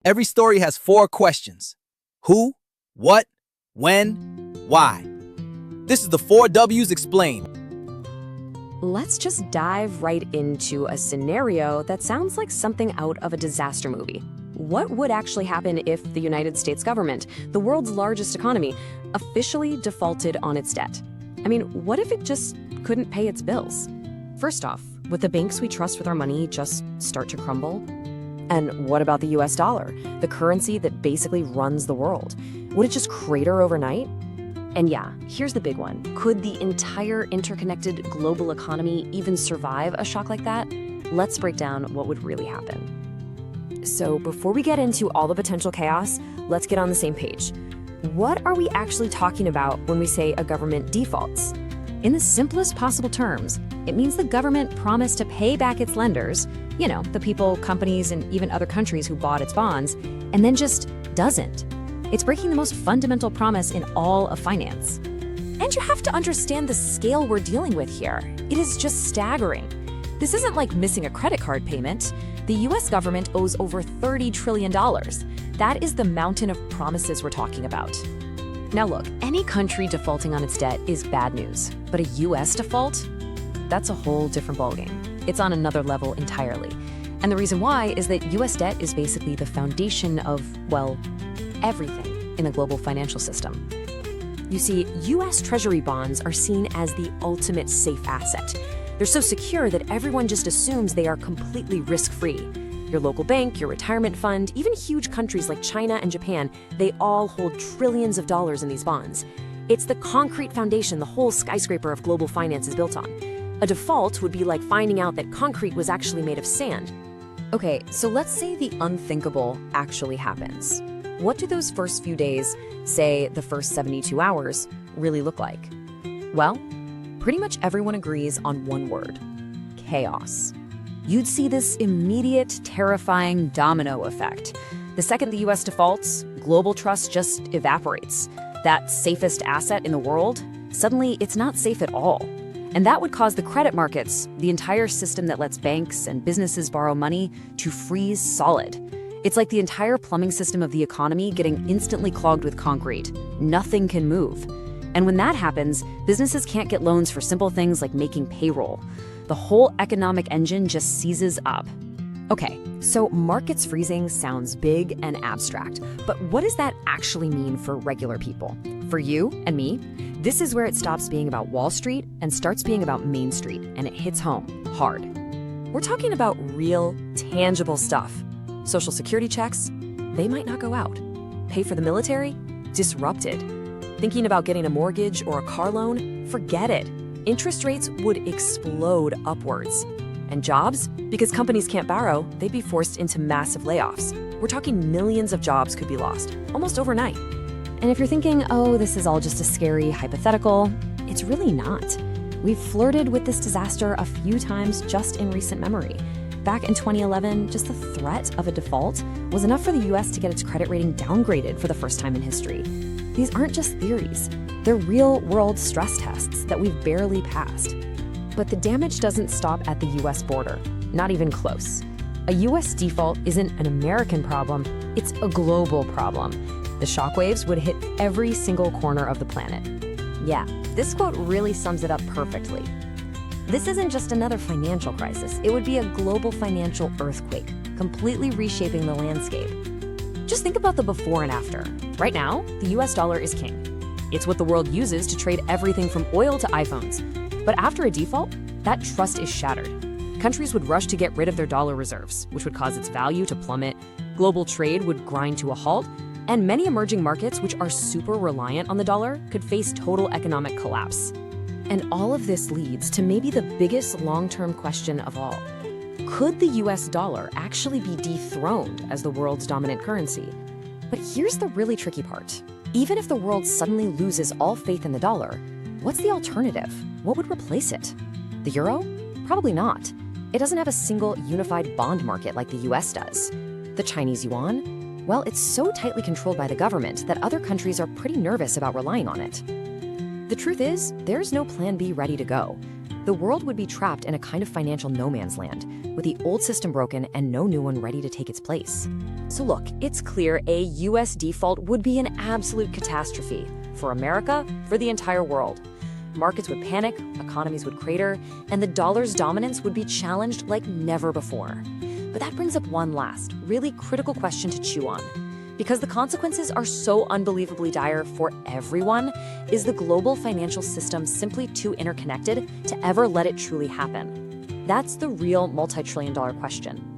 Every story has four questions: who, what, when, why. This is the 4 W's explained. Let's just dive right into a scenario that sounds like something out of a disaster movie. What would actually happen if the United States government, the world's largest economy, officially defaulted on its debt? I mean, what if it just couldn't pay its bills? First off, would the banks we trust with our money just start to crumble? And what about the US dollar, the currency that basically runs the world? Would it just crater overnight? And yeah, here's the big one. Could the entire interconnected global economy even survive a shock like that? Let's break down what would really happen. So before we get into all the potential chaos, let's get on the same page. What are we actually talking about when we say a government defaults? In the simplest possible terms, it means the government promised to pay back its lenders, the people, companies, and even other countries who bought its bonds, and then just doesn't. It's breaking the most fundamental promise in all of finance. And you have to understand the scale we're dealing with here. It is just staggering. This isn't like missing a credit card payment. The US government owes over $30 trillion. That is the mountain of promises we're talking about. Now look, any country defaulting on its debt is bad news, but a US default? That's a whole different ballgame. It's on another level entirely. And the reason why is that US debt is basically the foundation of, everything in the global financial system. You see, US Treasury bonds are seen as the ultimate safe asset. They're so secure that everyone just assumes they are completely risk-free. Your local bank, your retirement fund, even huge countries like China and Japan, they all hold trillions of dollars in these bonds. It's the concrete foundation the whole skyscraper of global finance is built on. A default would be like finding out that concrete was actually made of sand. Okay, so let's say the unthinkable actually happens. What do those first few days, say the first 72 hours, really look like? Well, pretty much everyone agrees on one word: chaos. You'd see this immediate, terrifying domino effect. The second the US defaults, global trust just evaporates. That safest asset in the world, suddenly it's not safe at all. And that would cause the credit markets, the entire system that lets banks and businesses borrow money, to freeze solid. It's like the entire plumbing system of the economy getting instantly clogged with concrete. Nothing can move. And when that happens, businesses can't get loans for simple things like making payroll. The whole economic engine just seizes up. Okay, so markets freezing sounds big and abstract, but what does that actually mean for regular people? For you and me? This is where it stops being about Wall Street and starts being about Main Street, and it hits home hard. We're talking about real, tangible stuff. Social security checks, they might not go out. Pay for the military? Disrupted. Thinking about getting a mortgage or a car loan? Forget it. Interest rates would explode upwards. And jobs? Because companies can't borrow, they'd be forced into massive layoffs. We're talking millions of jobs could be lost, almost overnight. And if you're thinking, oh, this is all just a scary hypothetical, it's really not. We've flirted with this disaster a few times just in recent memory. Back in 2011, just the threat of a default was enough for the US to get its credit rating downgraded for the first time in history. These aren't just theories. They're real-world stress tests that we've barely passed. But the damage doesn't stop at the US border, not even close. A US default isn't an American problem, it's a global problem. The shockwaves would hit every single corner of the planet. Yeah, this quote really sums it up perfectly. This isn't just another financial crisis, it would be a global financial earthquake, completely reshaping the landscape. Just think about the before and after. Right now, the US dollar is king. It's what the world uses to trade everything from oil to iPhones. But after a default, that trust is shattered. Countries would rush to get rid of their dollar reserves, which would cause its value to plummet. Global trade would grind to a halt, and many emerging markets, which are super reliant on the dollar, could face total economic collapse. And all of this leads to maybe the biggest long-term question of all. Could the US dollar actually be dethroned as the world's dominant currency? But here's the really tricky part. Even if the world suddenly loses all faith in the dollar, what's the alternative? What would replace it? The euro? Probably not. It doesn't have a single unified bond market like the US does. The Chinese yuan? Well, it's so tightly controlled by the government that other countries are pretty nervous about relying on it. The truth is, there's no plan B ready to go. The world would be trapped in a kind of financial no man's land, with the old system broken and no new one ready to take its place. So look, it's clear a US default would be an absolute catastrophe for America, for the entire world. Markets would panic, economies would crater, and the dollar's dominance would be challenged like never before. But that brings up one last, really critical question to chew on. Because the consequences are so unbelievably dire for everyone, is the global financial system simply too interconnected to ever let it truly happen? That's the real multi-trillion-dollar question.